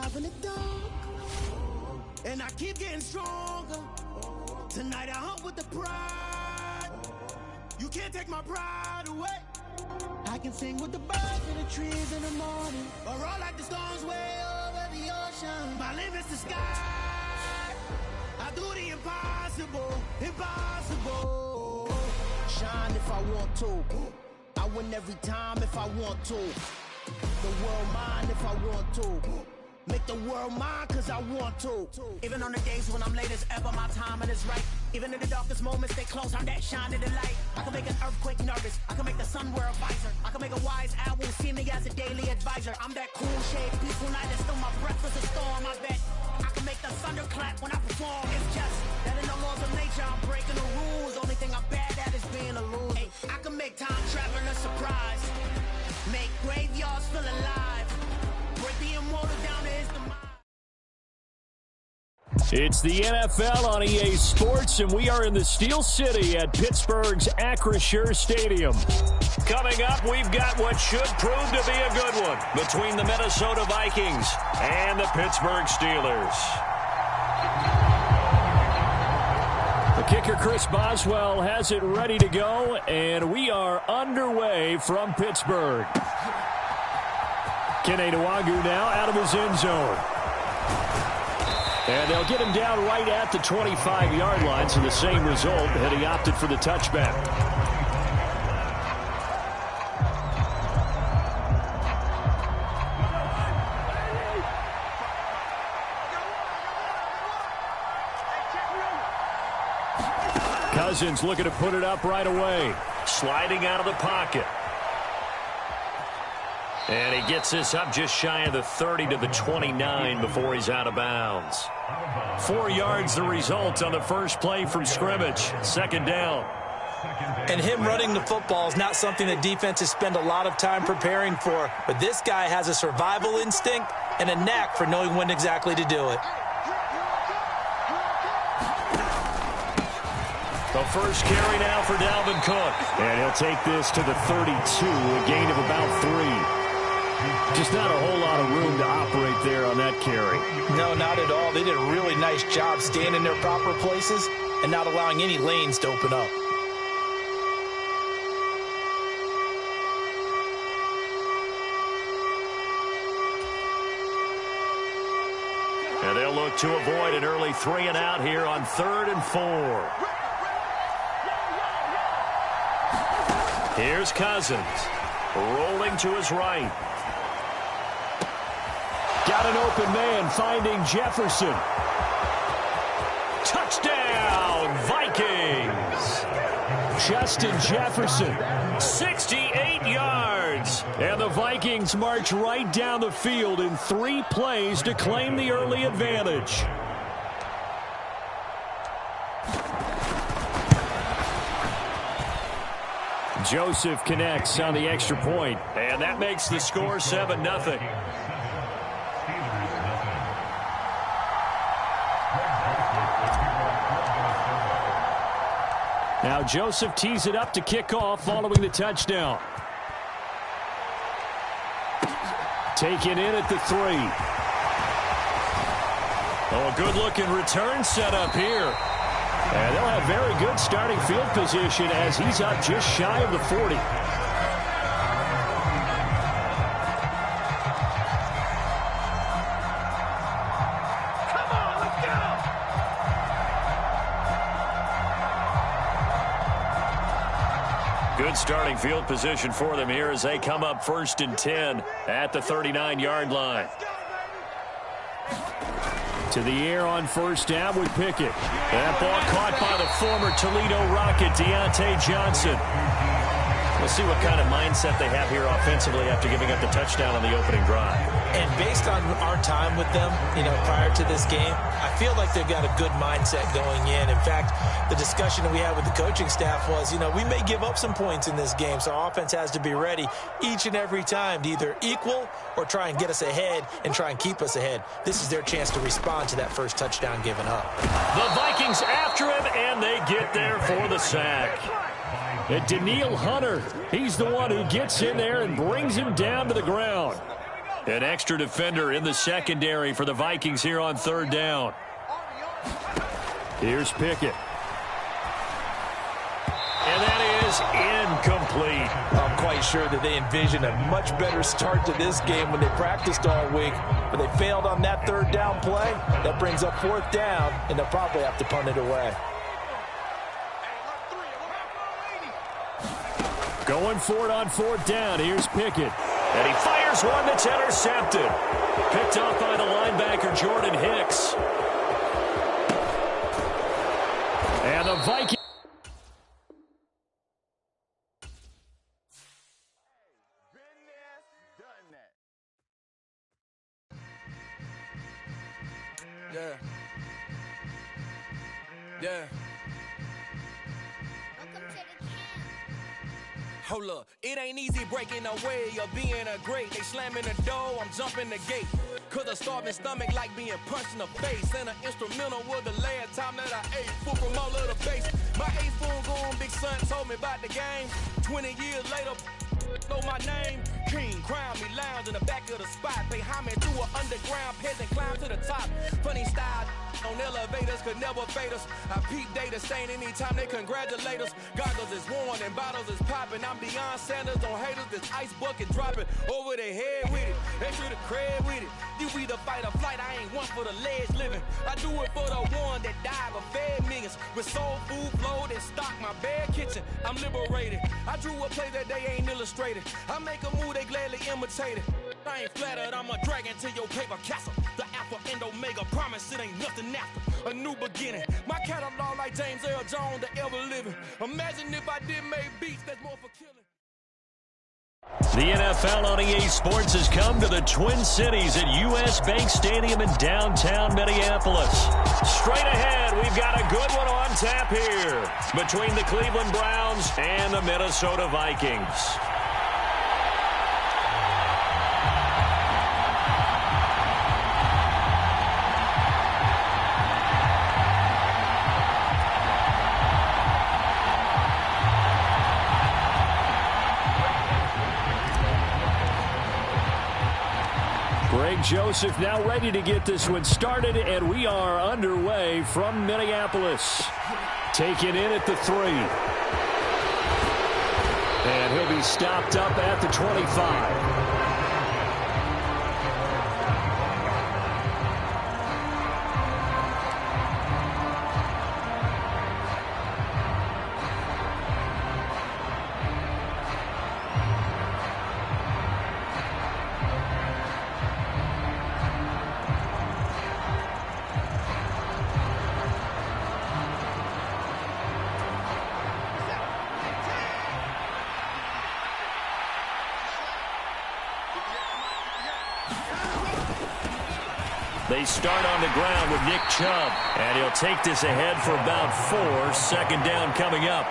alive in the dark, and I keep getting stronger. Tonight I hunt with the pride. You can't take my pride away. I can sing with the birds and the trees in the morning, or roll like the storms way over the ocean. My limit's the sky. I do the impossible, impossible. Shine if I want to. I win every time if I want to. The world mine if I want to. Make the world mine cause I want to. Even on the days when I'm late as ever, my timing is right. Even in the darkest moments, stay close, I'm that shining the light. I can make an earthquake nervous, I can make the sun wear a visor. I can make a wise owl see me as a daily advisor. I'm that cool shade, peaceful night, and still my breath is a storm. I bet I can make the thunder clap when I perform. It's just that in the laws of nature, I'm breaking the rules. Only thing I'm bad at is being a loser. Hey, I can make time traveling a surprise. Make graveyards feel alive. Break the immortal down to his demise. It's the NFL on EA Sports, and we are in the Steel City at Pittsburgh's Acrisure Stadium. Coming up, we've got what should prove to be a good one between the Minnesota Vikings and the Pittsburgh Steelers. The kicker, Chris Boswell, has it ready to go, and we are underway from Pittsburgh. Kene Nwangwu now out of his end zone. And they'll get him down right at the 25-yard line, so the same result, and he opted for the touchback. Cousins looking to put it up right away. Sliding out of the pocket. And he gets this up just shy of the 30 to the 29 before he's out of bounds. 4 yards the result on the first play from scrimmage. Second down. And him running the football is not something that defenses spend a lot of time preparing for. But this guy has a survival instinct and a knack for knowing when exactly to do it. The first carry now for Dalvin Cook. And he'll take this to the 32, a gain of about 3. Just not a whole lot of room to operate there on that carry. No, not at all. They did a really nice job staying in their proper places and not allowing any lanes to open up. And they'll look to avoid an early 3 and out here on 3rd and 4. Here's Cousins. Rolling to his right. Got an open man finding Jefferson. Touchdown, Vikings. Justin Jefferson, 68 yards. And the Vikings march right down the field in 3 plays to claim the early advantage. Joseph connects on the extra point, and that makes the score 7-0. Now Joseph tees it up to kick off following the touchdown. Taken in at the 3. Oh, a good-looking return set up here. And they'll have very good starting field position as he's up just shy of the 40. Come on, let's go! Good starting field position for them here as they come up 1st and 10 at the 39-yard line. To the air on 1st down with Pickett. That ball caught by the former Toledo Rocket, Deontay Johnson. We'll see what kind of mindset they have here offensively after giving up the touchdown on the opening drive. And based on our time with them, prior to this game, I feel like they've got a good mindset going in. In fact, the discussion that we had with the coaching staff was, we may give up some points in this game, so our offense has to be ready each and every time to either equal or try and get us ahead and try and keep us ahead. This is their chance to respond to that first touchdown given up. The Vikings after him, and they get there for the sack. And Daniil Hunter, he's the one who gets in there and brings him down to the ground. An extra defender in the secondary for the Vikings here on third down. Here's Pickett. And that is incomplete. I'm quite sure that they envisioned a much better start to this game when they practiced all week, but they failed on that third down play. That brings up fourth down, and they'll probably have to punt it away. Going for it on fourth down. Here's Pickett. And he fires one that's intercepted. Picked off by the linebacker, Jordan Hicks. And the Vikings. Yeah. Hold up, it ain't easy breaking away or being a great. They slamming the door, I'm jumping the gate. Cause a starving stomach like being punched in the face. And an instrumental was the last time that I ate food from all of the base. My ace spoon going, big son told me about the game. 20 years later, know my name. King, crown me, lounge in the back of the spot. Pay homage to an underground peasant, climb to the top. Funny style on elevators could never fade us. I peep data stain anytime they congratulate us. Goggles is worn and bottles is popping. I'm Deion Sanders on haters, this ice bucket dropping over their head with it. Extra the cred with it. You either fight or flight, I ain't one for the ledge living. I do it for the one that died but fed millions. With soul food flowed and stock my bad kitchen. I'm liberated. I drew a play that they ain't illustrated. I make a move they gladly imitated. I ain't flattered, I'm a dragon to your paper castle. The Alpha and Omega, promise it ain't nothing after. A new beginning. My catalog like James Earl Jones, the ever living. Imagine if I did make beats that's more for killing. The NFL on EA Sports has come to the Twin Cities at US Bank Stadium in downtown Minneapolis. Straight ahead, we've got a good one on tap here between the Cleveland Browns and the Minnesota Vikings. Greg Joseph now ready to get this one started, and we are underway from Minneapolis. Taken in at the 3. And he'll be stopped up at the 25. They start on the ground with Nick Chubb, and he'll take this ahead for about 4. Second down coming up.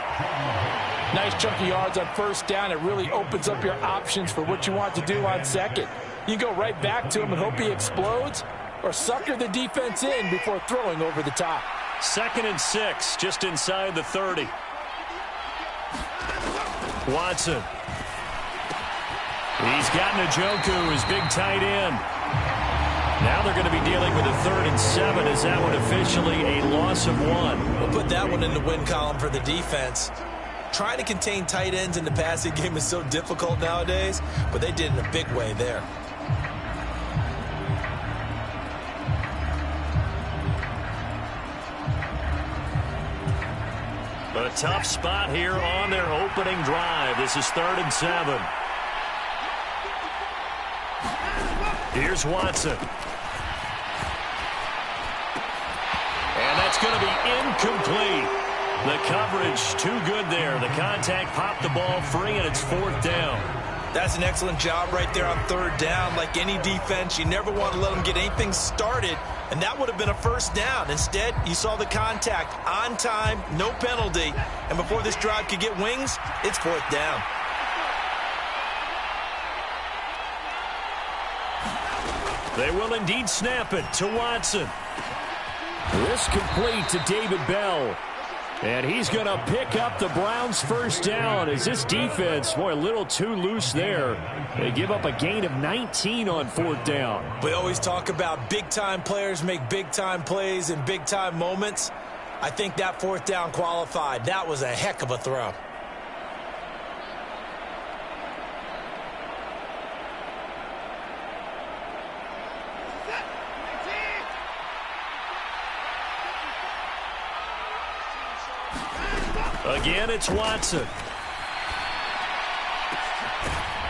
Nice chunky yards on first down. It really opens up your options for what you want to do on second. You go right back to him and hope he explodes, or sucker the defense in before throwing over the top. 2nd and 6, just inside the 30. Watson. He's got Njoku, his big tight end. Now they're going to be dealing with a 3rd and 7. Is that one officially a loss of 1? We'll put that one in the win column for the defense. Trying to contain tight ends in the passing game is so difficult nowadays, but they did in a big way there. A tough spot here on their opening drive. This is 3rd and 7. Here's Watson. And that's going to be incomplete. The coverage too good there. The contact popped the ball free, and it's 4th down. That's an excellent job right there on 3rd down. Like any defense, you never want to let them get anything started, and that would have been a 1st down. Instead, you saw the contact on time, no penalty, and before this drive could get wings, it's 4th down. They will indeed snap it to Watson. This complete to David Bell. And he's going to pick up the Browns' first down as this defense, boy, a little too loose there. They give up a gain of 19 on 4th down. We always talk about big-time players make big-time plays in big-time moments. I think that 4th down qualified. That was a heck of a throw. Again, it's Watson.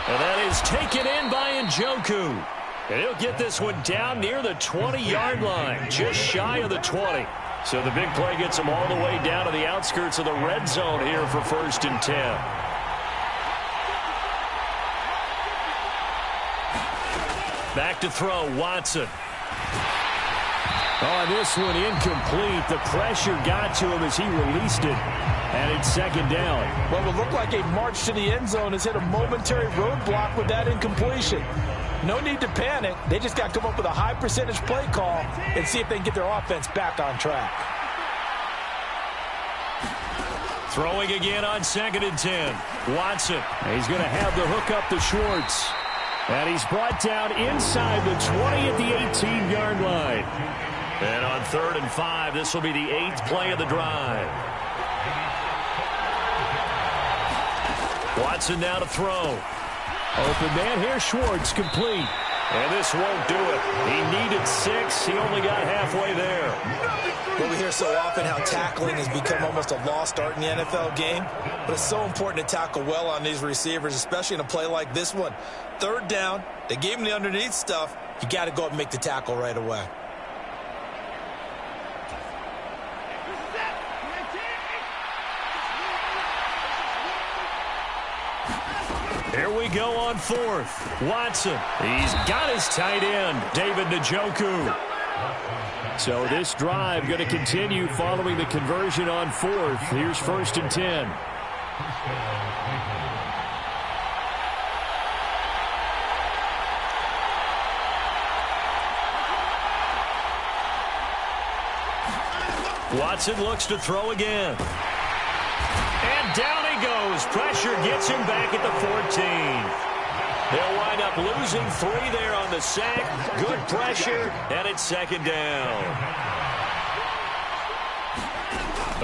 And that is taken in by Njoku. And he'll get this one down near the 20-yard line, just shy of the 20. So the big play gets him all the way down to the outskirts of the red zone here for 1st and 10. Back to throw, Watson. On this one, incomplete. The pressure got to him as he released it. And it's 2nd down. What would look like a march to the end zone has hit a momentary roadblock with that incompletion. No need to panic. They just got to come up with a high percentage play call and see if they can get their offense back on track. Throwing again on 2nd and 10. Watson. He's going to have the hook up to Schwartz. And he's brought down inside the 20 at the 18-yard line. And on 3rd and 5, this will be the 8th play of the drive. Watson now to throw. Open man here, Schwartz, complete. And this won't do it. He needed 6. He only got halfway there. Well, we hear so often how tackling has become almost a lost art in the NFL game. But it's so important to tackle well on these receivers, especially in a play like this one. 3rd down, they gave him the underneath stuff. You got to go up and make the tackle right away. Here we go on 4th. Watson. He's got his tight end, David Njoku. So this drive going to continue following the conversion on 4th. Here's 1st and 10. Watson looks to throw again. And down he goes. Pressure gets him back at the 14. They'll wind up losing 3 there on the sack. Good pressure, and it's 2nd down.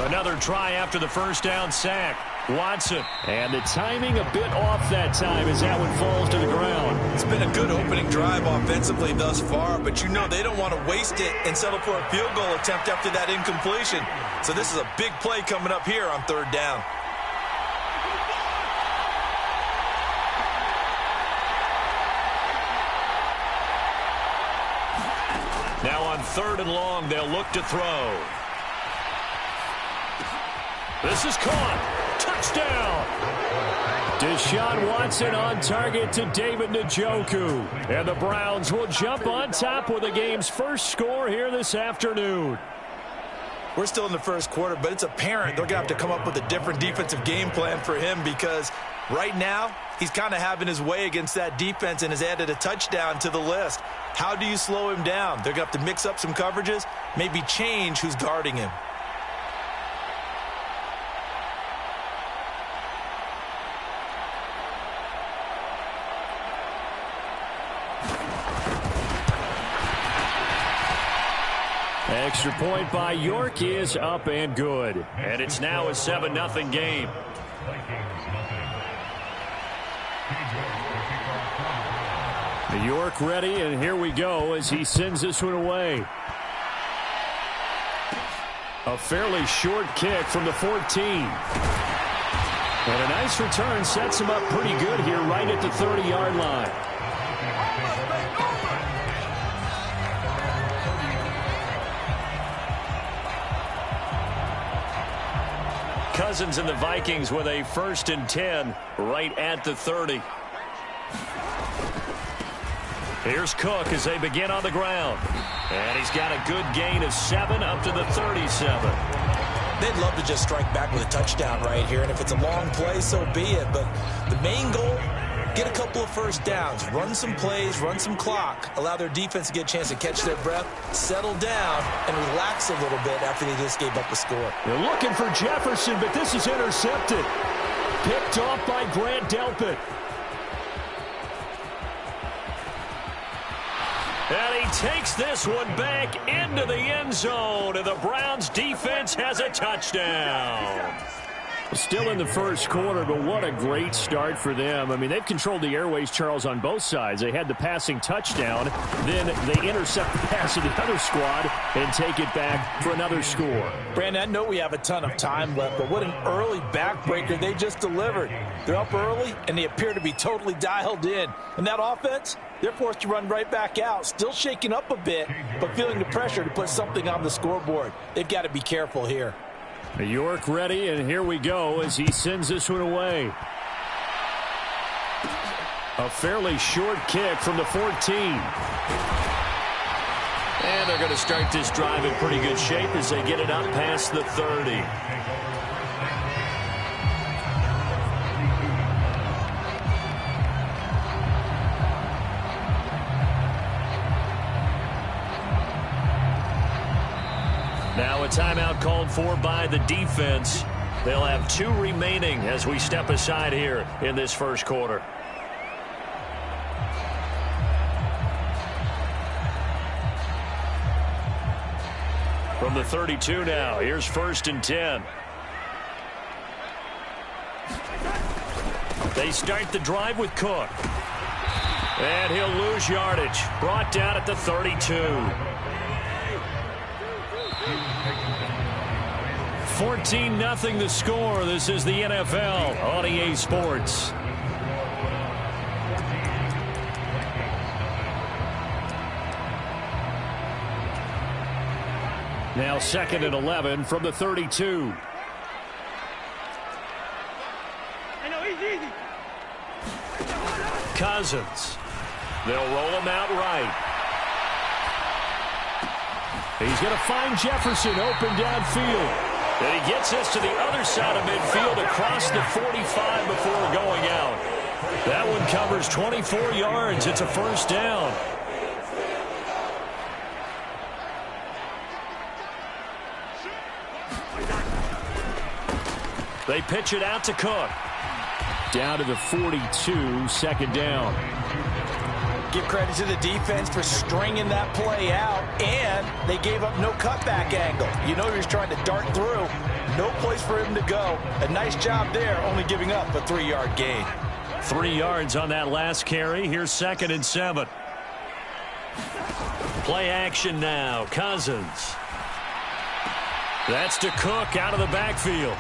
Another try after the 1st down sack. Watson. And the timing a bit off that time as that one falls to the ground. It's been a good opening drive offensively thus far, but you know they don't want to waste it and settle for a field goal attempt after that incompletion. So this is a big play coming up here on 3rd down. Now on 3rd and long, they'll look to throw. This is caught. Touchdown! Deshaun Watson on target to David Njoku. And the Browns will jump on top with the game's first score here this afternoon. We're still in the 1st quarter, but it's apparent they're going to have to come up with a different defensive game plan for him because right now he's kind of having his way against that defense and has added a touchdown to the list. How do you slow him down? They're going to have to mix up some coverages, maybe change who's guarding him. Extra point by York is up and good. And it's now a 7-0 game. York ready, and here we go as he sends this one away. A fairly short kick from the 14. And a nice return sets him up pretty good here right at the 30-yard line. Cousins and the Vikings with a 1st and 10 right at the 30. Here's Cook as they begin on the ground. And he's got a good gain of 7 up to the 37. They'd love to just strike back with a touchdown right here. And if it's a long play, so be it. But the main goal, get a couple of first downs, run some plays, run some clock, allow their defense to get a chance to catch their breath, settle down, and relax a little bit after they just gave up a score. They're looking for Jefferson, but this is intercepted. Picked off by Grant Delpit. And he takes this one back into the end zone, and the Browns defense has a touchdown. Still in the first quarter, but what a great start for them. I mean, they've controlled the airways, Charles, on both sides. They had the passing touchdown, then they intercept the pass of the other squad and take it back for another score. Brandon, I know we have a ton of time left, but what an early backbreaker they just delivered. They're up early, and they appear to be totally dialed in. And that offense, they're forced to run right back out, still shaking up a bit, but feeling the pressure to put something on the scoreboard. They've got to be careful here. York ready, and here we go as he sends this one away. A fairly short kick from the 14. And they're going to start this drive in pretty good shape as they get it up past the 30. Now a timeout called for by the defense. They'll have 2 remaining as we step aside here in this first quarter. From the 32 now, here's 1st and 10. They start the drive with Cook. And he'll lose yardage. Brought down at the 32. 14-0 the score. This is the NFL on EA Sports. Now 2nd and 11 from the 32. Cousins. They'll roll him out right. He's going to find Jefferson open downfield. And he gets this to the other side of midfield across the 45 before going out. That one covers 24 yards. It's a first down. They pitch it out to Cook. Down to the 42, 2nd down. Give credit to the defense for stringing that play out, and they gave up no cutback angle. You know he was trying to dart through. No place for him to go. A nice job there, only giving up a 3-yard gain. 3 yards on that last carry. Here's 2nd and 7. Play action now. Cousins. That's to Cook out of the backfield.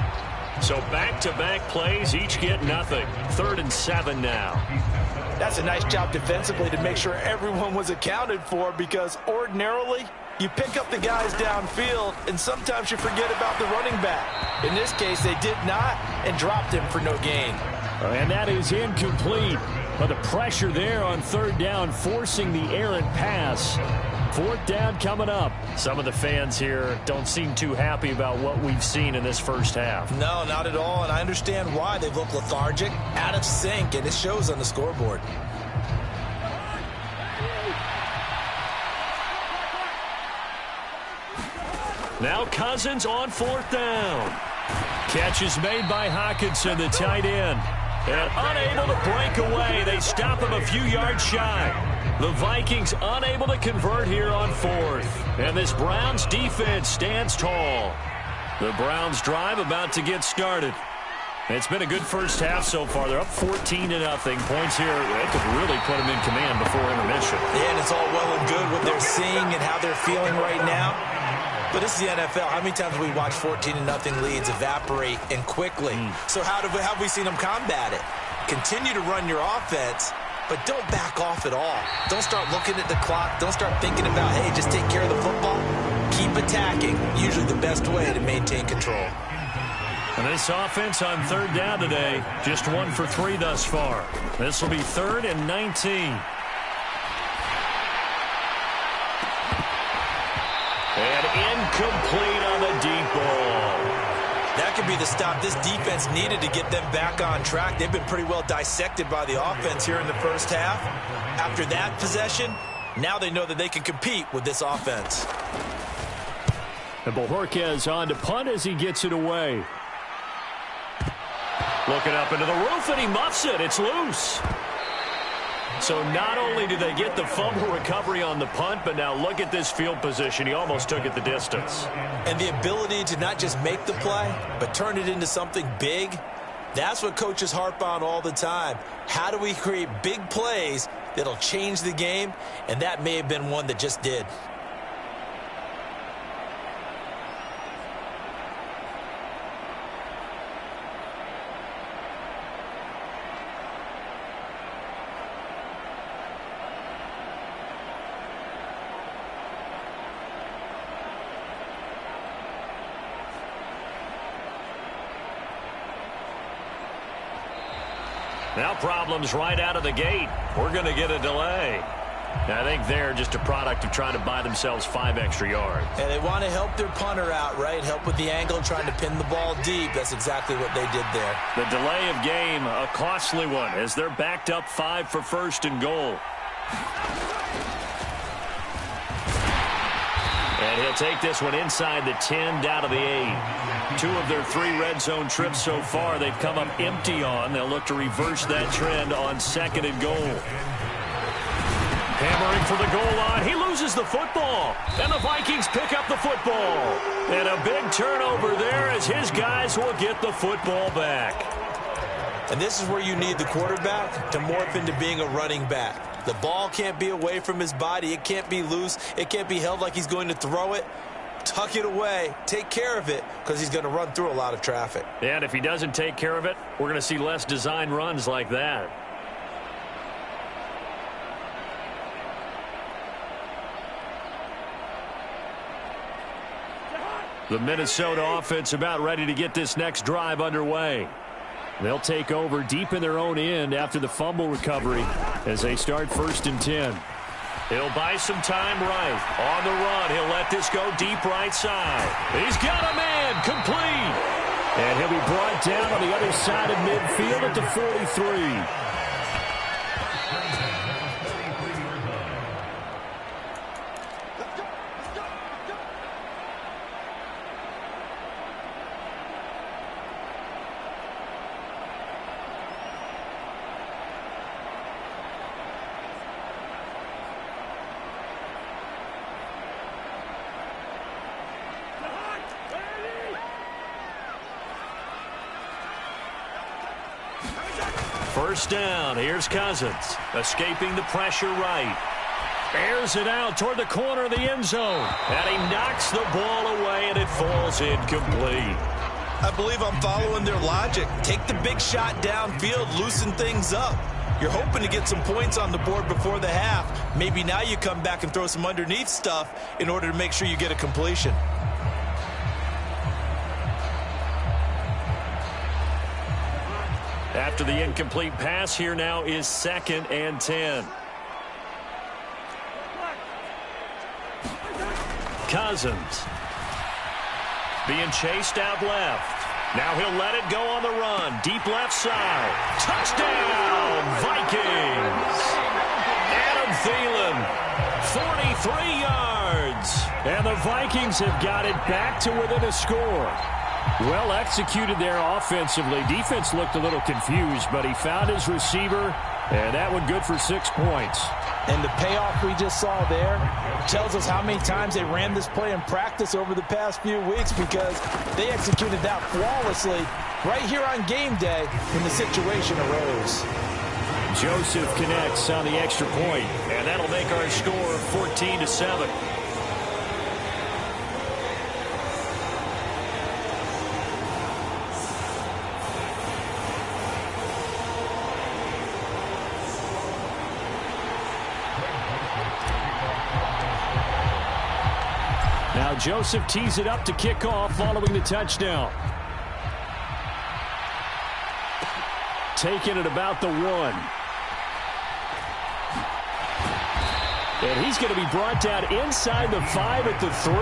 So back-to-back plays, each get nothing. 3rd and 7 now. That's a nice job defensively to make sure everyone was accounted for, because ordinarily you pick up the guys downfield and sometimes you forget about the running back. In this case, they did not and dropped him for no gain. And that is incomplete. But the pressure there on 3rd down, forcing the errant pass. 4th down coming up. Some of the fans here don't seem too happy about what we've seen in this first half. No, not at all, and I understand why. They've looked lethargic, out of sync, and it shows on the scoreboard. Now Cousins on 4th down. Catch is made by Hockenson, the tight end. And unable to break away. They stop him a few yards shy. The Vikings unable to convert here on 4th. And this Browns defense stands tall. The Browns drive about to get started. It's been a good first half so far. They're up 14-0. Points here, they could really put them in command before intermission. Yeah, and it's all well and good what they're seeing and how they're feeling right now. But this is the NFL. How many times have we watched 14-0 leads evaporate and quickly? So how have we seen them combat it? Continue to run your offense, but don't back off at all. Don't start looking at the clock. Don't start thinking about, hey, just take care of the football. Keep attacking. Usually the best way to maintain control. And this offense on 3rd down today, just 1 for 3 thus far. This will be 3rd and 19. And incomplete on the deep ball. That could be the to stop. This defense needed to get them back on track. They've been pretty well dissected by the offense here in the first half. After that possession, now they know that they can compete with this offense. And Bojorquez on to punt as he gets it away. Looking up into the roof, and he muffs it. It's loose. So not only did they get the fumble recovery on the punt, but now look at this field position. He almost took it the distance. And the ability to not just make the play, but turn it into something big, that's what coaches harp on all the time. How do we create big plays that'll change the game? And that may have been one that just did. Now problems right out of the gate. We're going to get a delay. I think they're just a product of trying to buy themselves 5 extra yards. And they want to help their punter out, right? Help with the angle, trying to pin the ball deep. That's exactly what they did there. The delay of game, a costly one, as they're backed up 5 for first and goal. And he'll take this one inside the 10, down to the 8. 2 of their 3 red zone trips so far they've come up empty on. They'll look to reverse that trend on second and goal. Hammering for the goal line. He loses the football. And the Vikings pick up the football. And a big turnover there as his guys will get the football back. And this is where you need the quarterback to morph into being a running back. The ball can't be away from his body. It can't be loose. It can't be held like he's going to throw it. Tuck it away. Take care of it, because he's going to run through a lot of traffic. And if he doesn't take care of it, we're going to see less design runs like that. The Minnesota offense about ready to get this next drive underway. They'll take over deep in their own end after the fumble recovery as they start 1st and 10. He'll buy some time right. On the run, he'll let this go deep right side. He's got a man, complete. And he'll be brought down on the other side of midfield at the 43. First down. Here's Cousins. Escaping the pressure right. Airs it out toward the corner of the end zone. And he knocks the ball away, and it falls incomplete. I believe I'm following their logic. Take the big shot downfield, loosen things up. You're hoping to get some points on the board before the half. Maybe now you come back and throw some underneath stuff in order to make sure you get a completion. After the incomplete pass, here now is 2nd and 10. Cousins being chased out left. Now he'll let it go on the run. Deep left side. Touchdown, Vikings. Adam Thielen, 43 yards. And the Vikings have got it back to within a score. Well executed there offensively. Defense looked a little confused, but he found his receiver, and that one good for 6 points. And the payoff we just saw there tells us how many times they ran this play in practice over the past few weeks, because they executed that flawlessly right here on game day when the situation arose. Joseph connects on the extra point, and that'll make our score 14-7. Now Joseph tees it up to kick off following the touchdown. Taking it about the 1. And he's going to be brought down inside the 5 at the 3.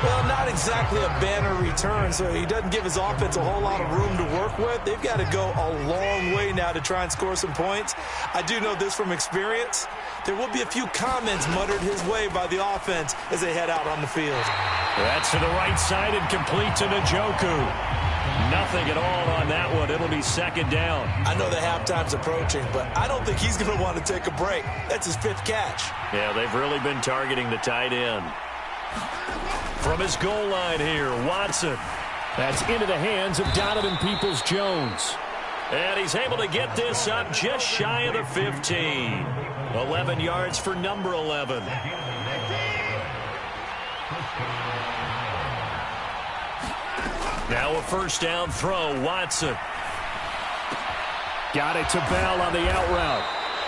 Well, not exactly a banner return, so he doesn't give his offense a whole lot of room to work with. They've got to go a long way now to try and score some points. I do know this from experience. There will be a few comments muttered his way by the offense as they head out on the field. That's to the right side and complete to Njoku. Nothing at all on that one. It'll be second down. I know the halftime's approaching, but I don't think he's going to want to take a break. That's his 5th catch. Yeah, they've really been targeting the tight end. From his goal line here, Watson. That's into the hands of Donovan Peoples-Jones. And he's able to get this up just shy of the 15. 11 yards for number 11. Now a first down throw, Watson. Got it to Bell on the out route.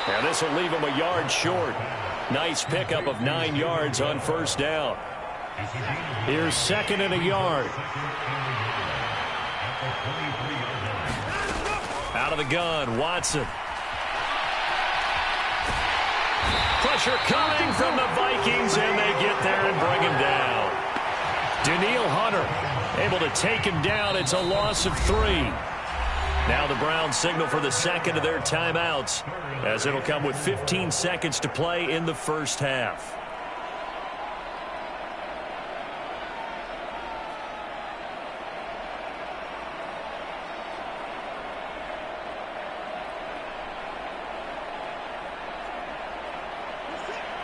And this will leave him a yard short. Nice pickup of 9 yards on first down. Here's second and a yard. Out of the gun, Watson. Pressure coming from the Vikings, and they get there and bring him down. Daniil Hunter able to take him down. It's a loss of 3. Now the Browns signal for the second of their timeouts, as it'll come with 15 seconds to play in the first half.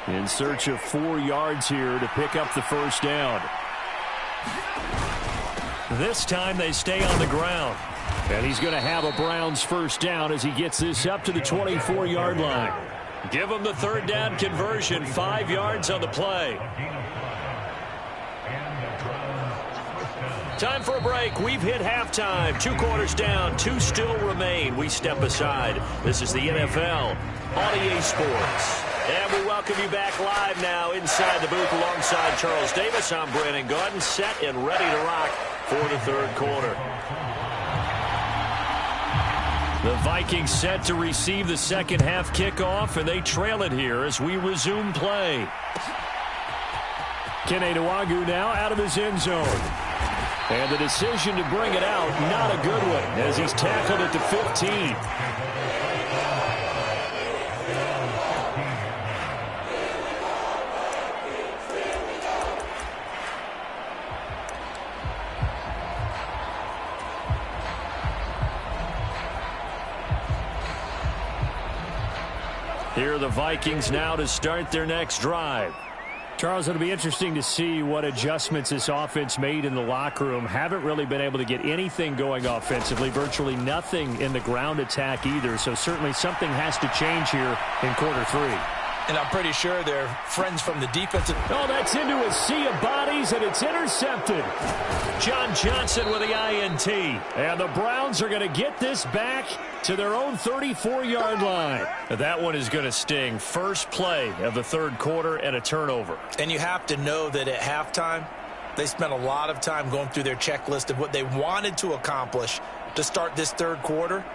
In search of 4 yards here to pick up the first down. This time they stay on the ground. And he's going to have a Browns first down as he gets this up to the 24-yard line. Give him the third down conversion, 5 yards on the play. Time for a break. We've hit halftime. 2 quarters down, 2 still remain. We step aside. This is the NFL on EA Sports. And we welcome you back live now inside the booth alongside Charles Davis. I'm Brandon Gaudin, set and ready to rock for the third quarter. The Vikings set to receive the second half kickoff, and they trail it here as we resume play. Kene Nwangwu now out of his end zone. And the decision to bring it out, not a good one, as he's tackled at the 15. Here are the Vikings now to start their next drive. Charles, it'll be interesting to see what adjustments this offense made in the locker room. Haven't really been able to get anything going offensively, virtually nothing in the ground attack either. So certainly something has to change here in quarter 3. And I'm pretty sure they're friends from the defensive. Oh, that's into a sea of bodies, and it's intercepted. John Johnson with the INT. And the Browns are going to get this back to their own 34-yard line. That one is going to sting. First play of the third quarter and a turnover. And you have to know that at halftime, they spent a lot of time going through their checklist of what they wanted to accomplish to start this third quarter.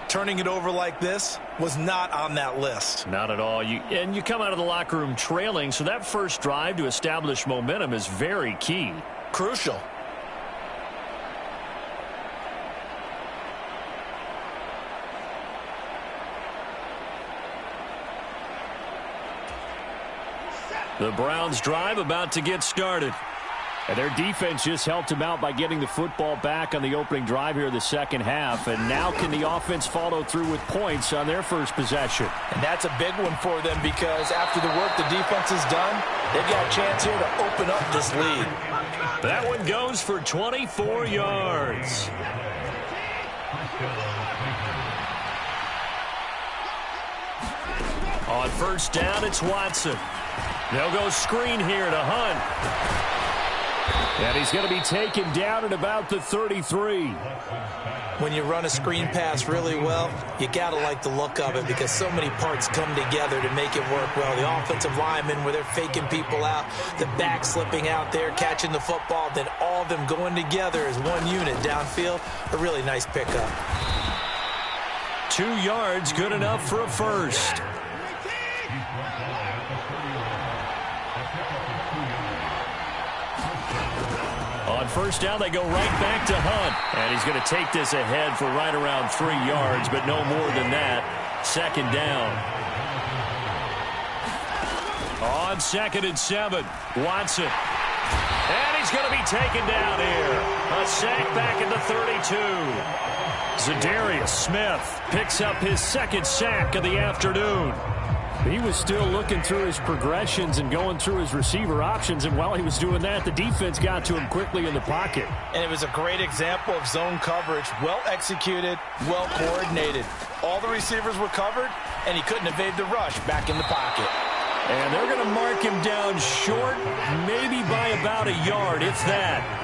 Turning it over like this was not on that list. Not at all. And you come out of the locker room trailing, so that first drive to establish momentum is very key. Crucial. The Browns drive about to get started. And their defense just helped them out by getting the football back on the opening drive here in the second half. And now can the offense follow through with points on their first possession? And that's a big one for them because after the work the defense has done, they've got a chance here to open up this lead. That one goes for 24 yards. On first down, it's Watson. They'll go screen here to Hunt. And he's going to be taken down at about the 33. When you run a screen pass really well, you got to like the look of it because so many parts come together to make it work well. The offensive linemen where they're faking people out, the back slipping out there, catching the football, then all of them going together as one unit downfield. A really nice pickup. 2 yards, good enough for a first. On first down, they go right back to Hunt. And he's going to take this ahead for right around 3 yards, but no more than that. Second down. On 2nd and 7, Watson. And he's going to be taken down here. A sack back at the 32. Zadarius Smith picks up his 2nd sack of the afternoon. He was still looking through his progressions and going through his receiver options, and while he was doing that, the defense got to him quickly in the pocket. And it was a great example of zone coverage, well executed, well coordinated. All the receivers were covered, and he couldn't evade the rush back in the pocket. And they're going to mark him down short, maybe by about a yard, if that.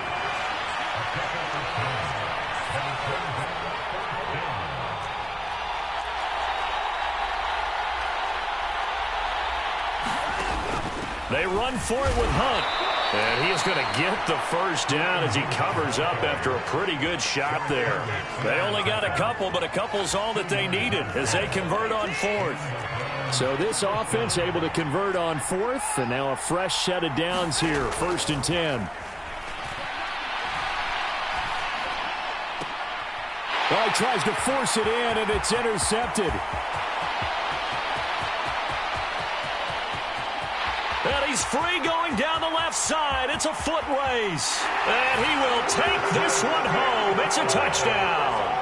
They run for it with Hunt. And he is going to get the first down as he covers up after a pretty good shot there. They only got a couple, but a couple's all that they needed as they convert on 4th. So this offense able to convert on 4th, and now a fresh set of downs here, 1st and 10. Oh, he tries to force it in, and it's intercepted. And he's free going down the left side. It's a foot race. And he will take this one home. It's a touchdown.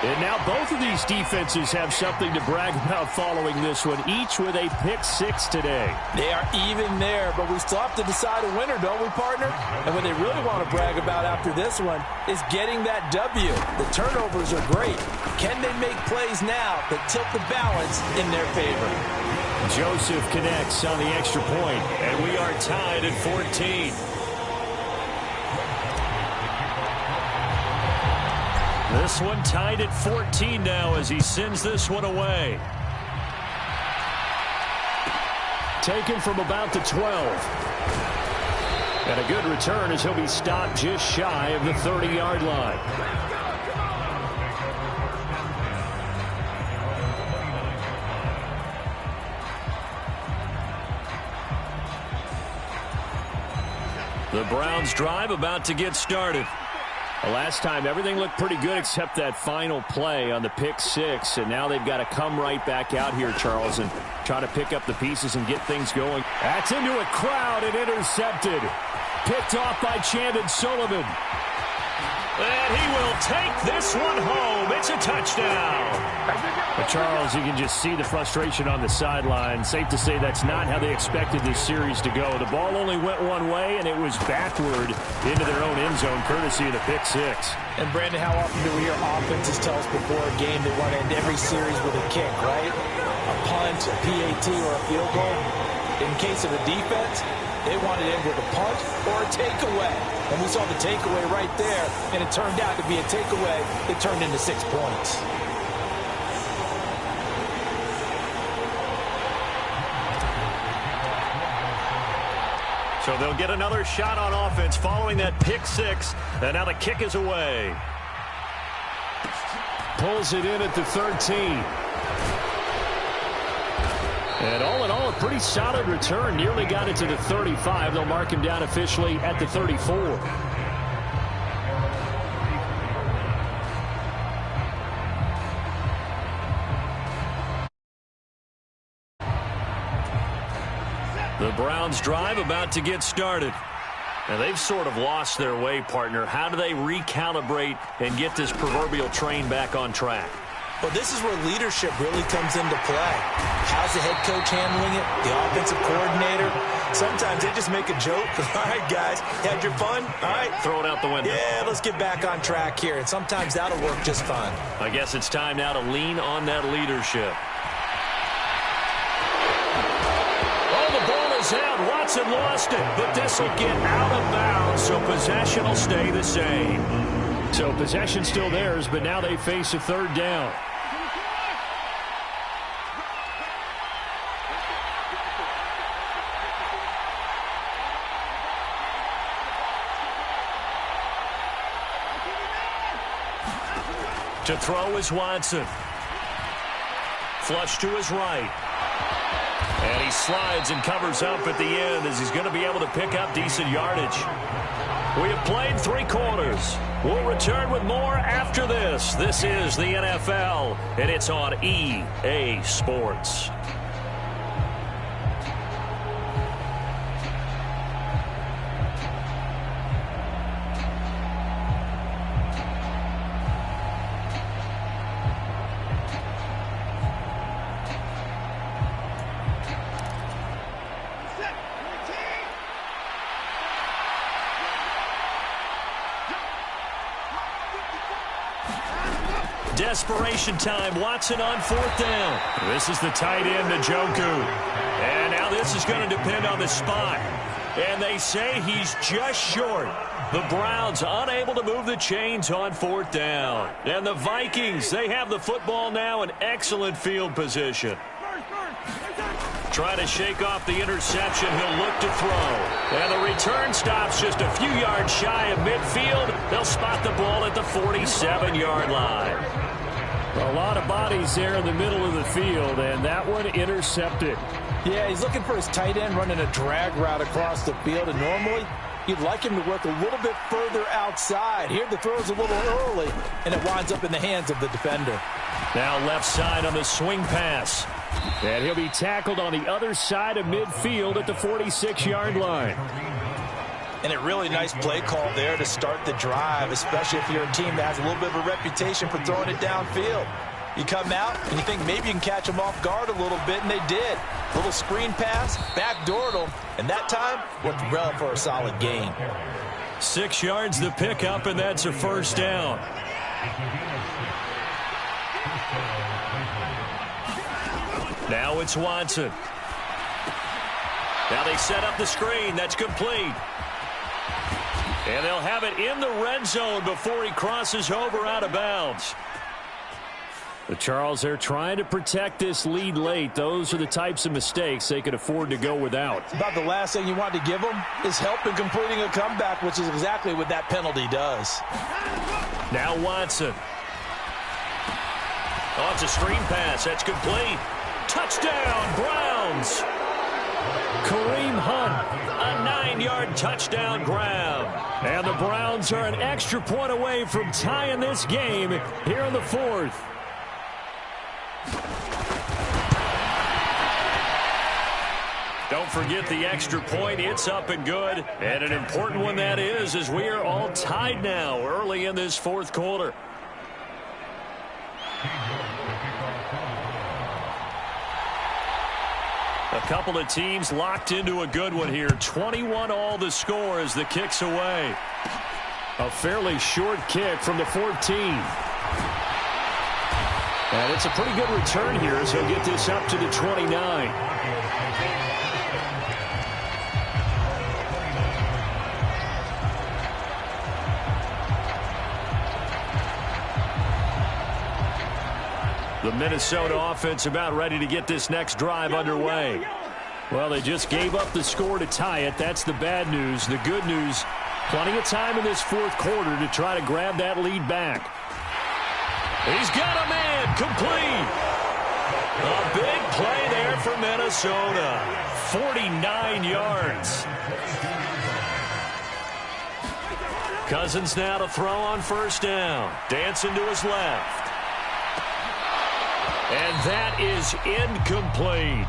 And now both of these defenses have something to brag about following this one, each with a pick-6 today. They are even there, but we still have to decide a winner, don't we, partner? And what they really want to brag about after this one is getting that W. The turnovers are great. Can they make plays now that tilt the balance in their favor? Joseph connects on the extra point, and we are tied at 14. This one tied at 14 now as he sends this one away. Taken from about the 12. And a good return as he'll be stopped just shy of the 30-yard line. The Browns drive about to get started. The last time everything looked pretty good except that final play on the pick-6, and now they've got to come right back out here, Charles, and try to pick up the pieces and get things going. That's into a crowd and intercepted. Picked off by Chandon Sullivan. And he will take this one home. It's a touchdown. But Charles, you can just see the frustration on the sideline. Safe to say that's not how they expected this series to go. The ball only went one way, and it was backward into their own end zone, courtesy of the pick-6. And, Brandon, how often do we hear offenses tell us before a game they want to end every series with a kick, right? A punt, a PAT, or a field goal. In case of the defense, they want to end with a punt or a takeaway. And we saw the takeaway right there, and it turned out to be a takeaway. It turned into 6 points. So they'll get another shot on offense following that pick-6, and now the kick is away. Pulls it in at the 13. And all in all, a pretty solid return. Nearly got it to the 35. They'll mark him down officially at the 34. The Browns drive about to get started. And they've sort of lost their way, partner. How do they recalibrate and get this proverbial train back on track? Well, this is where leadership really comes into play. How's the head coach handling it? The offensive coordinator? Sometimes they just make a joke. All right, guys, had your fun? All right. Throw it out the window. Yeah, let's get back on track here. And sometimes that'll work just fine. I guess it's time now to lean on that leadership. Oh, the ball is out. Watson lost it, but this will get out of bounds, so possession will stay the same. So possession still theirs, but now they face a third down. To throw is Watson. Flush to his right. And he slides and covers up at the end as he's going to be able to pick up decent yardage. We have played 3 quarters. We'll return with more after this. This is the NFL, and it's on EA Sports. Desperation time. Watson on 4th down. This is the tight end, Njoku. And now this is going to depend on the spot. And they say he's just short. The Browns unable to move the chains on 4th down. And the Vikings, they have the football now in excellent field position. Trying to shake off the interception. He'll look to throw. And the return stops just a few yards shy of midfield. They'll spot the ball at the 47-yard line. A lot of bodies there in the middle of the field, and that one intercepted. Yeah, he's looking for his tight end running a drag route across the field, and normally you'd like him to work a little bit further outside. Here the throw's a little early, and it winds up in the hands of the defender. Now left side on the swing pass. And he'll be tackled on the other side of midfield at the 46-yard line. And a really nice play call there to start the drive, especially if you're a team that has a little bit of a reputation for throwing it downfield. You come out and you think maybe you can catch them off guard a little bit, and they did. Little screen pass, backdoored them, and that time worked well for a solid gain. 6 yards the pickup, and that's a 1st down. Now it's Watson. Now they set up the screen. That's complete. And they'll have it in the red zone before he crosses over out of bounds. The Charles, they're trying to protect this lead late. Those are the types of mistakes they could afford to go without. About the last thing you want to give them is help in completing a comeback, which is exactly what that penalty does. Now Watson. Oh, it's a screen pass. That's complete. Touchdown, Browns. Kareem Hunt, a 9-yard touchdown grab. And the Browns are an extra point away from tying this game here in the 4th. Don't forget the extra point. It's up and good. And an important one that is, as we are all tied now early in this 4th quarter. A couple of teams locked into a good one here. 21 all the score as the kick's away. A fairly short kick from the 14. And it's a pretty good return here as he'll get this up to the 29. The Minnesota offense about ready to get this next drive underway. Well, they just gave up the score to tie it. That's the bad news. The good news, plenty of time in this 4th quarter to try to grab that lead back. He's got a man, complete. A big play there for Minnesota. 49 yards. Cousins now to throw on 1st down. Dancing to his left. And that is incomplete.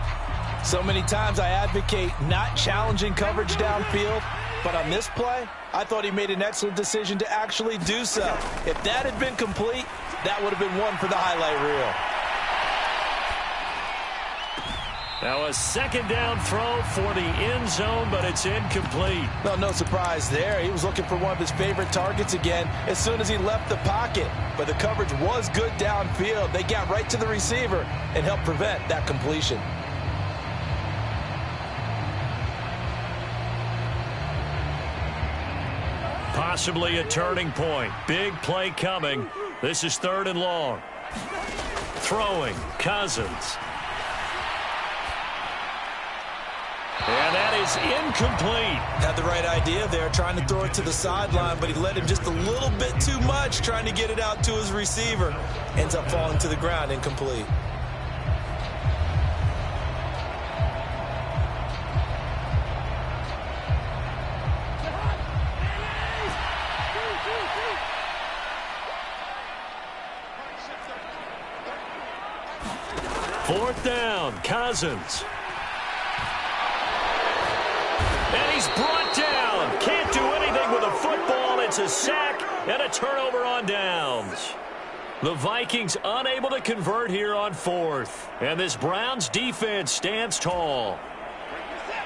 So many times I advocate not challenging coverage downfield, but on this play, I thought he made an excellent decision to actually do so. If that had been complete, that would have been one for the highlight reel. Now a 2nd down throw for the end zone, but it's incomplete. Well, no surprise there. He was looking for one of his favorite targets again as soon as he left the pocket. But the coverage was good downfield. They got right to the receiver and helped prevent that completion. Possibly a turning point. Big play coming. This is 3rd and long. Throwing, Cousins. And that is incomplete. Had the right idea there, trying to throw it to the sideline, but he led him just a little bit too much, trying to get it out to his receiver. Ends up falling to the ground, incomplete. 4th down, Cousins. And he's brought down. Can't do anything with a football. It's a sack and a turnover on downs. The Vikings unable to convert here on 4th. And this Browns defense stands tall.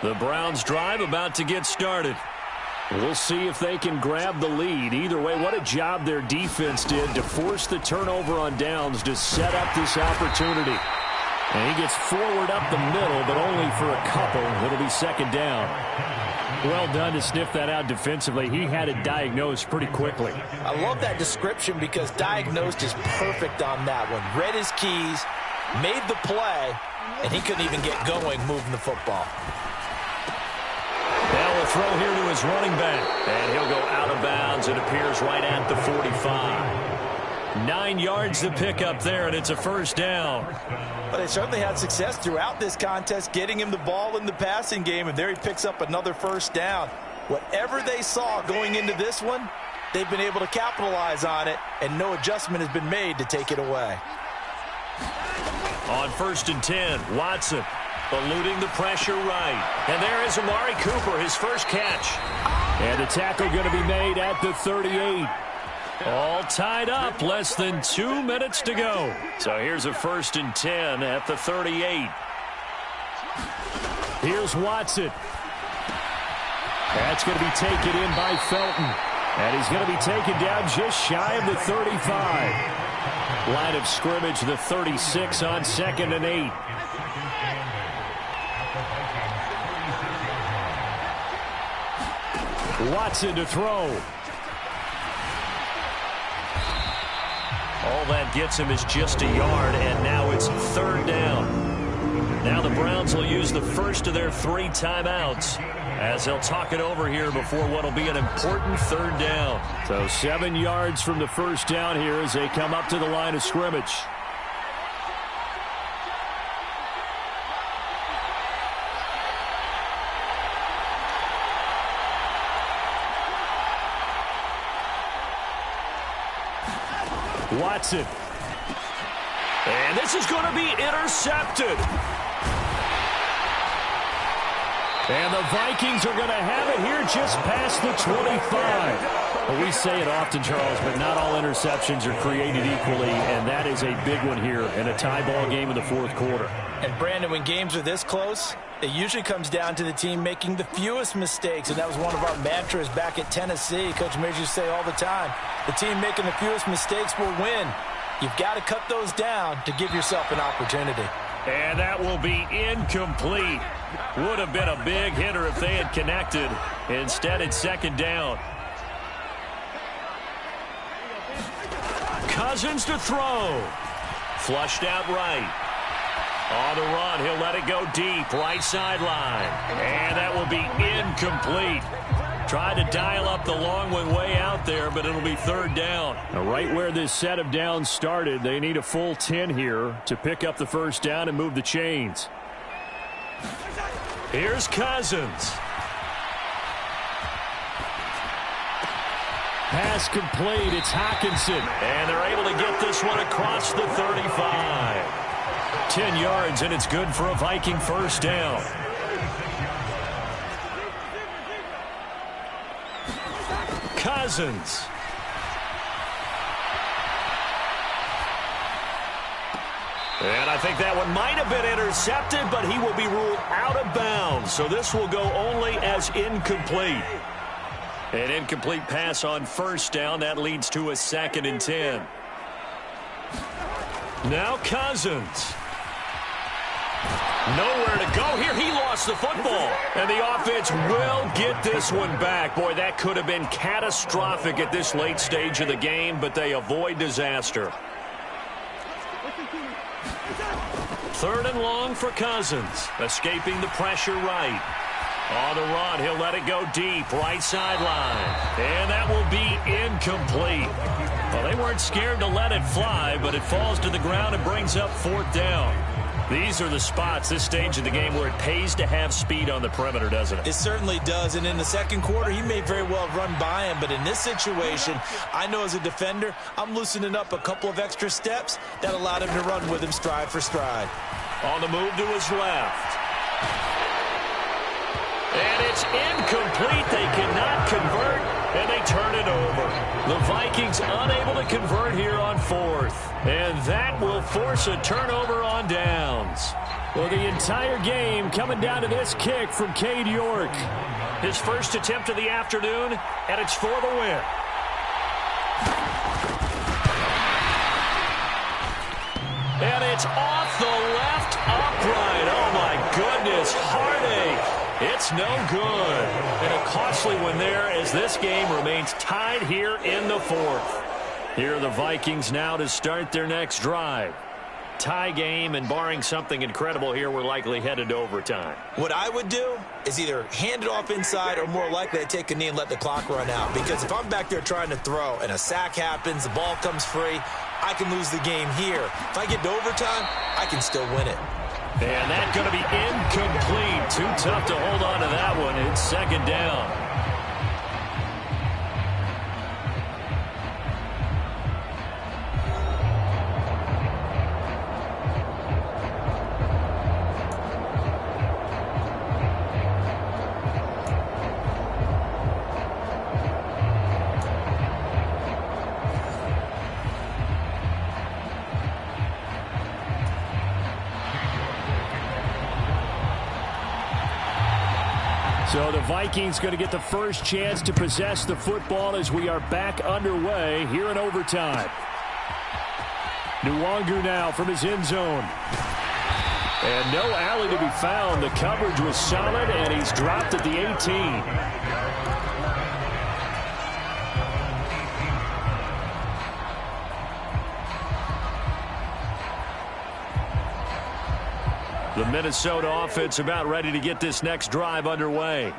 The Browns drive about to get started. We'll see if they can grab the lead. Either way, what a job their defense did to force the turnover on downs to set up this opportunity. And he gets forward up the middle, but only for a couple. It'll be 2nd down. Well done to sniff that out defensively. He had it diagnosed pretty quickly. I love that description because diagnosed is perfect on that one. Read his keys, made the play, and he couldn't even get going moving the football. Now a throw here to his running back. And he'll go out of bounds. It appears right at the 45. 9 yards to pick up there, and it's a 1st down. But they certainly had success throughout this contest, getting him the ball in the passing game, and there he picks up another 1st down. Whatever they saw going into this one, they've been able to capitalize on it, and no adjustment has been made to take it away. On 1st and 10, Watson eluding the pressure right. And there is Amari Cooper, his first catch. And the tackle going to be made at the 38. All tied up, less than 2 minutes to go. So here's a 1st and 10 at the 38. Here's Watson. That's going to be taken in by Felton. And he's going to be taken down just shy of the 35. Line of scrimmage, the 36 on 2nd and 8. Watson to throw. All that gets him is just a yard, and now it's 3rd down. Now the Browns will use the first of their 3 timeouts as they'll talk it over here before what will be an important 3rd down. So 7 yards from the 1st down here as they come up to the line of scrimmage. Watson. And this is going to be intercepted. And the Vikings are going to have it here just past the 25. Well, we say it often, Charles, but not all interceptions are created equally, and that is a big one here in a tie ball game in the 4th quarter. And, Brandon, when games are this close, it usually comes down to the team making the fewest mistakes, and that was one of our mantras back at Tennessee. Coach Mears used to say all the time, the team making the fewest mistakes will win. You've got to cut those down to give yourself an opportunity. And that will be incomplete. Would have been a big hitter if they had connected. Instead, it's 2nd down. Cousins to throw. Flushed out right. On the run, he'll let it go deep, right sideline. And that will be incomplete. Tried to dial up the long one way out there, but it'll be 3rd down. Now, right where this set of downs started, they need a full 10 here to pick up the 1st down and move the chains. Here's Cousins. Pass complete. It's Hockenson. And they're able to get this one across the 35. 10 yards, and it's good for a Viking 1st down. Cousins. And I think that one might have been intercepted, but he will be ruled out of bounds. So this will go only as incomplete. An incomplete pass on 1st down. That leads to a 2nd and 10. Now Cousins. Nowhere to go here. He lost the football. And the offense will get this one back. Boy, that could have been catastrophic at this late stage of the game, but they avoid disaster. 3rd and long for Cousins. Escaping the pressure right. On the run, he'll let it go deep, right sideline. And that will be incomplete. Well, they weren't scared to let it fly, but it falls to the ground and brings up 4th down. These are the spots, this stage of the game, where it pays to have speed on the perimeter, doesn't it? It certainly does, and in the 2nd quarter, he may very well run by him, but in this situation, I know as a defender, I'm loosening up a couple of extra steps that allowed him to run with him stride for stride. On the move to his left. And it's incomplete. They cannot convert, and they turn it over. The Vikings unable to convert here on fourth. And that will force a turnover on downs. Well, the entire game coming down to this kick from Cade York. His first attempt of the afternoon, and it's for the win. And it's off the left upright. Oh, my goodness. Heartache. It's no good. And a costly one there as this game remains tied here in the fourth. Here are the Vikings now to start their next drive. Tie game, and barring something incredible here, we're likely headed to overtime. What I would do is either hand it off inside or more likely to take a knee and let the clock run out. Because if I'm back there trying to throw and a sack happens, the ball comes free, I can lose the game here. If I get to overtime, I can still win it. And that's going to be incomplete. Too tough to hold on to that one. It's second down. So the Vikings going to get the first chance to possess the football as we are back underway here in overtime. Nwangu now from his end zone. And no alley to be found. The coverage was solid, and he's dropped at the 18. The Minnesota offense about ready to get this next drive underway.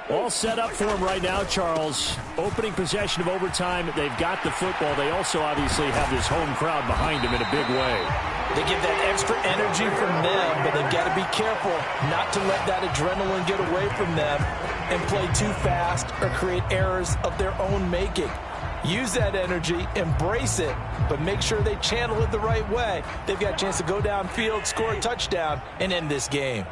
All set up for him right now, Charles. Opening possession of overtime. They've got the football. They also obviously have this home crowd behind them in a big way. They get that extra energy from them, but they've got to be careful not to let that adrenaline get away from them and play too fast or create errors of their own making. Use that energy, embrace it, but make sure they channel it the right way. They've got a chance to go downfield, score a touchdown, and end this game.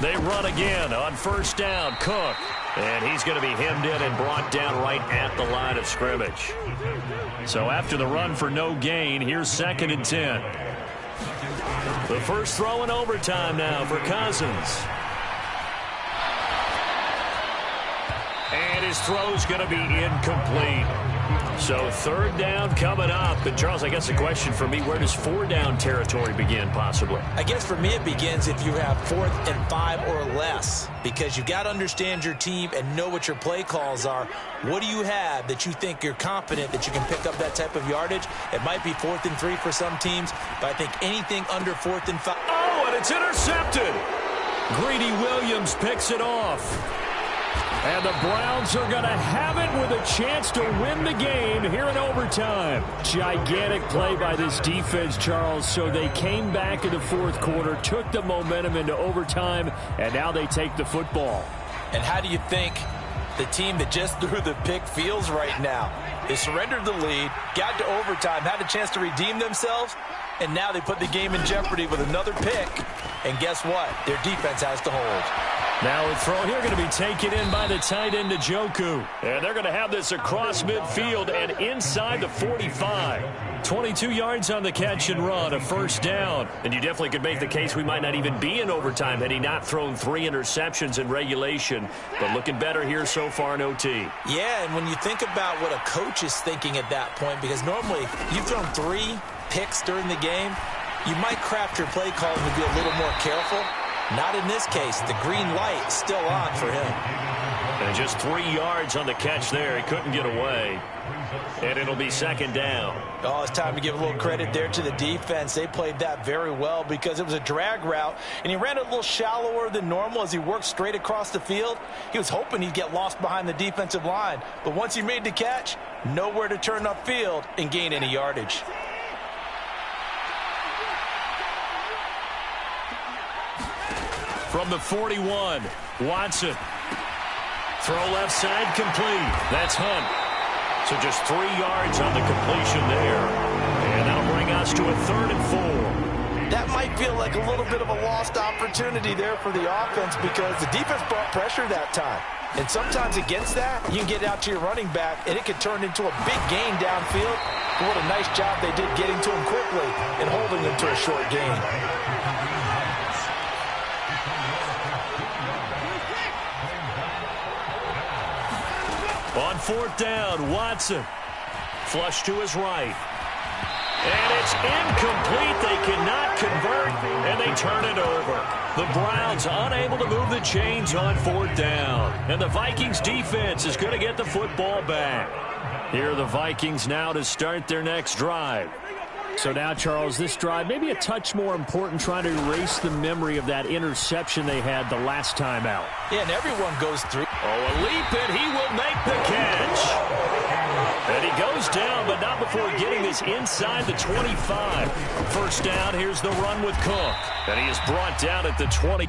They run again on first down. Cook. And he's going to be hemmed in and brought down right at the line of scrimmage. So after the run for no gain, here's 2nd and 10. The first throw in overtime now for Cousins. And his throw's going to be incomplete. So 3rd down coming up. And, Charles, I guess the question for me, where does 4-down territory begin possibly? I guess for me it begins if you have 4th and 5 or less, because you've got to understand your team and know what your play calls are. What do you have that you think you're confident that you can pick up that type of yardage? It might be 4th and 3 for some teams, but I think anything under 4th and 5. Oh, and it's intercepted. Greedy Williams picks it off. And the Browns are going to have it with a chance to win the game here in overtime. Gigantic play by this defense, Charles. So they came back in the 4th quarter, took the momentum into overtime, and now they take the football. And how do you think the team that just threw the pick feels right now? They surrendered the lead, got to overtime, had a chance to redeem themselves, and now they put the game in jeopardy with another pick. And guess what? Their defense has to hold. Now a throw here going to be taken in by the tight end, Njoku. And they're going to have this across midfield and inside the 45. 22 yards on the catch and run, a first down. And you definitely could make the case we might not even be in overtime had he not thrown 3 interceptions in regulation. But looking better here so far in OT. Yeah, and when you think about what a coach is thinking at that point, because normally you've thrown 3 picks during the game, you might craft your play calling to be a little more careful. Not in this case. The green light is still on for him. And just 3 yards on the catch there. He couldn't get away. And it'll be 2nd down. Oh, it's time to give a little credit there to the defense. They played that very well because it was a drag route, and he ran it a little shallower than normal as he worked straight across the field. He was hoping he'd get lost behind the defensive line. But once he made the catch, nowhere to turn upfield and gain any yardage. From the 41, Watson. Throw left side, complete. That's Hunt. So just 3 yards on the completion there. And that'll bring us us to a 3rd and 4. That might feel like a little bit of a lost opportunity there for the offense because the defense brought pressure that time. And sometimes against that, you can get out to your running back, and it can turn into a big gain downfield. But what a nice job they did getting to him quickly and holding him to a short gain. On 4th down, Watson. Flush to his right. And it's incomplete. They cannot convert, and they turn it over. The Browns unable to move the chains on 4th down. And the Vikings defense is going to get the football back. Here are the Vikings now to start their next drive. So now, Charles, this drive maybe a touch more important, trying to erase the memory of that interception they had the last time out. Yeah, and everyone goes through. Oh, a leap, and he will make the catch. And he goes down, but not before getting this inside the 25. First down, here's the run with Cook. And he is brought down at the 20.